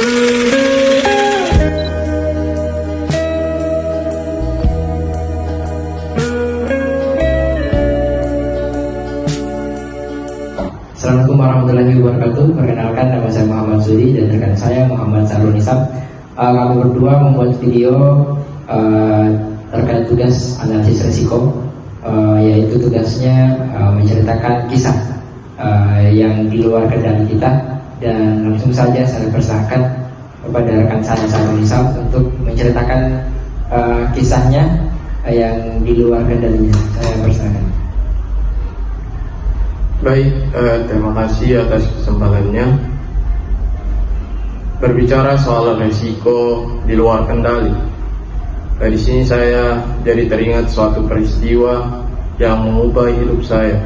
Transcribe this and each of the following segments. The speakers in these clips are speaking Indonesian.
Assalamualaikum warahmatullahi wabarakatuh. Perkenalkan, nama saya Muhammad Sudi dan rekan saya Muhammad Sarul Nisab. Kami berdua membuat video terkait tugas analisis resiko, yaitu tugasnya menceritakan kisah yang di luar kendali kita, dan langsung saja saya persilahkan kepada rekan saya Sarul Nisab untuk menceritakan kisahnya yang di luar kendalinya. Saya persilahkan. Baik, terima kasih atas kesempatannya. Berbicara soal resiko di luar kendali, dari sini saya jadi teringat suatu peristiwa yang mengubah hidup saya.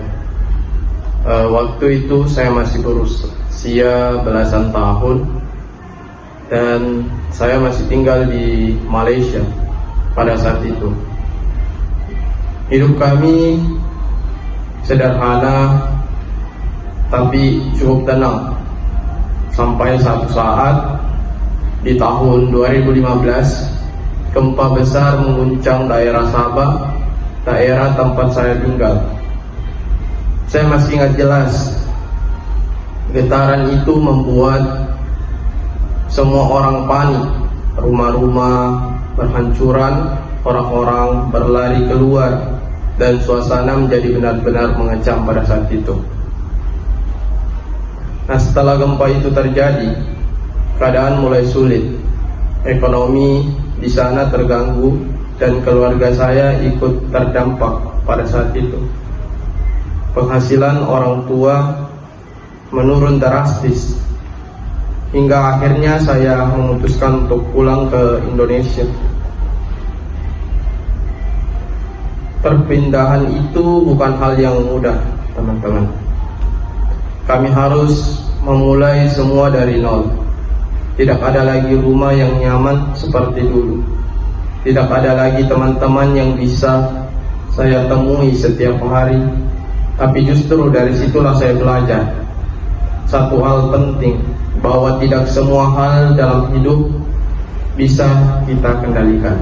Waktu itu saya masih berusia belasan tahun dan saya masih tinggal di Malaysia pada saat itu. Hidup kami sederhana tapi cukup tenang, sampai satu saat di tahun 2015 gempa besar mengguncang daerah Sabah, daerah tempat saya tinggal. Saya masih ingat jelas, getaran itu membuat semua orang panik, rumah-rumah berhancuran, orang-orang berlari keluar, dan suasana menjadi benar-benar mengecam pada saat itu. Nah, setelah gempa itu terjadi, keadaan mulai sulit. Ekonomi di sana terganggu dan keluarga saya ikut terdampak pada saat itu. Penghasilan orang tua menurun drastis, hingga akhirnya saya memutuskan untuk pulang ke Indonesia. Perpindahan itu bukan hal yang mudah, teman-teman. Kami harus memulai semua dari nol. Tidak ada lagi rumah yang nyaman seperti dulu. Tidak ada lagi teman-teman yang bisa saya temui setiap hari. Tapi justru dari situlah saya belajar satu hal penting, bahwa tidak semua hal dalam hidup bisa kita kendalikan.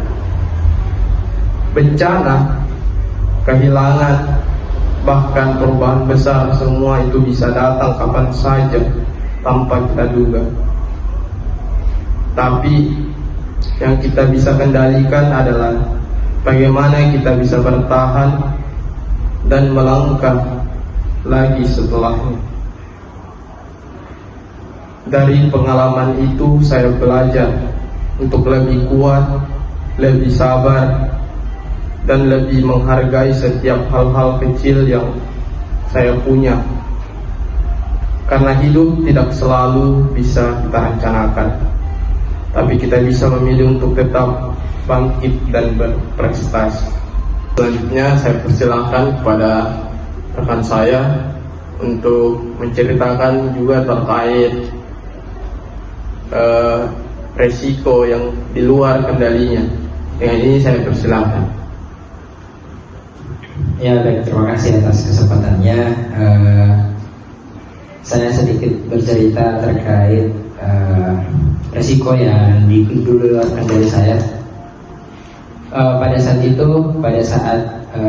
Bencana, kehilangan, bahkan perubahan besar, semua itu bisa datang kapan saja tanpa kita duga. Tapi yang kita bisa kendalikan adalah bagaimana kita bisa bertahan dan melangkah lagi setelahnya. Dari pengalaman itu saya belajar untuk lebih kuat, lebih sabar, dan lebih menghargai setiap hal-hal kecil yang saya punya. Karena hidup tidak selalu bisa kita rencanakan, tapi kita bisa memilih untuk tetap bangkit dan berprestasi. Selanjutnya saya persilahkan kepada rekan saya untuk menceritakan juga terkait resiko yang di luar kendalinya. Dengan ini saya persilahkan. Ya, baik, terima kasih atas kesempatannya. Saya sedikit bercerita terkait resiko yang di luar kendali saya. Pada saat itu,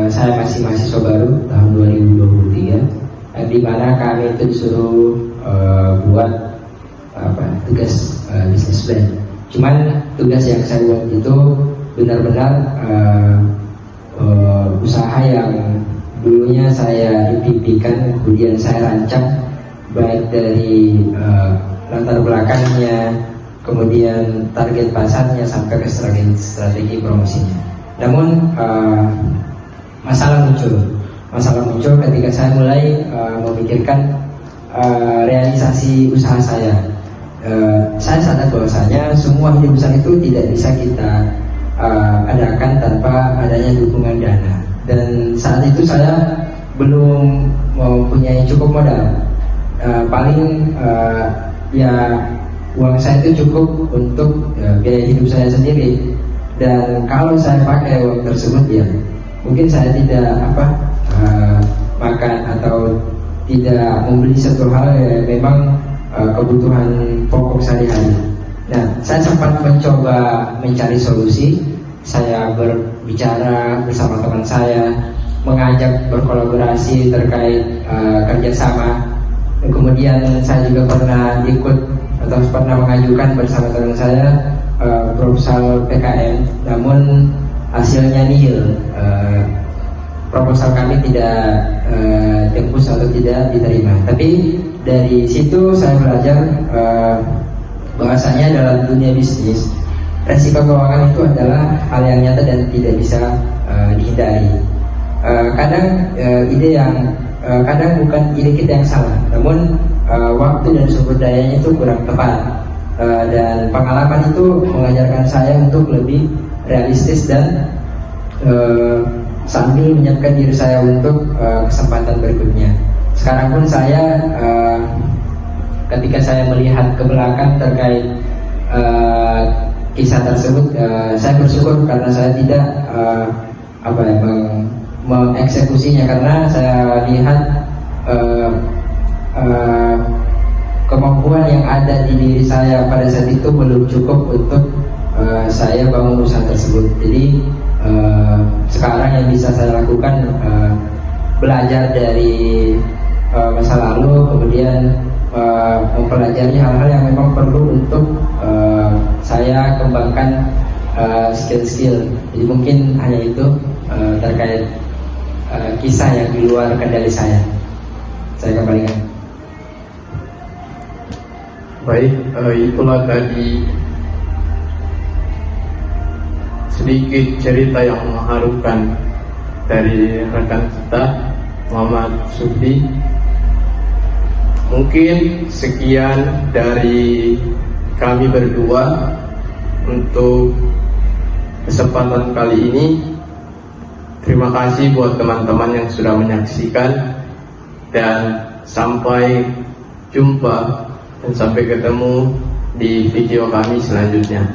saya masih mahasiswa baru tahun 2023, di mana kami itu disuruh buat tugas business plan. Cuman tugas yang saya buat itu benar-benar usaha yang dulunya saya impikan, kemudian saya rancang baik dari latar belakangnya, kemudian target pasarnya sampai ke strategi promosinya. Namun masalah muncul ketika saya mulai memikirkan realisasi usaha saya. Saya sadar bahwasanya semua hidup besar itu tidak bisa kita adakan tanpa adanya dukungan dana, dan saat itu saya belum mempunyai cukup modal. Paling ya uang saya itu cukup untuk biaya hidup saya sendiri, dan kalau saya pakai uang tersebut ya mungkin saya tidak makan atau tidak membeli satu hal yang memang kebutuhan pokok sehari-hari. Nah, saya sempat mencoba mencari solusi. Saya berbicara bersama teman saya, mengajak berkolaborasi terkait kerjasama. Kemudian saya juga pernah ikut atau pernah mengajukan bersama teman saya proposal PKM, namun hasilnya nihil. Proposal kami tidak tembus atau tidak diterima. Tapi dari situ saya belajar bahwasanya dalam dunia bisnis, resiko keuangan itu adalah hal yang nyata dan tidak bisa dihindari. Kadang kadang bukan ide kita yang salah, namun waktu dan sumber dayanya itu kurang tepat. Dan pengalaman itu mengajarkan saya untuk lebih realistis dan sambil menyiapkan diri saya untuk kesempatan berikutnya. Sekarang pun saya ketika saya melihat ke belakang terkait kisah tersebut, saya bersyukur karena saya tidak mengeksekusinya, karena saya lihat kemampuan yang ada di diri saya pada saat itu belum cukup untuk saya bangun usaha tersebut. Jadi sekarang yang bisa saya lakukan belajar dari masa lalu, kemudian mempelajari hal-hal yang memang perlu untuk saya kembangkan skill-skill. Jadi mungkin hanya itu terkait kisah yang di luar kendali saya. Saya kembalikan. Baik, itulah tadi sedikit cerita yang mengharukan dari rekan kita Muhammad Sufdi. Mungkin sekian dari kami berdua untuk kesempatan kali ini. Terima kasih buat teman-teman yang sudah menyaksikan, dan sampai jumpa dan sampai ketemu di video kami selanjutnya.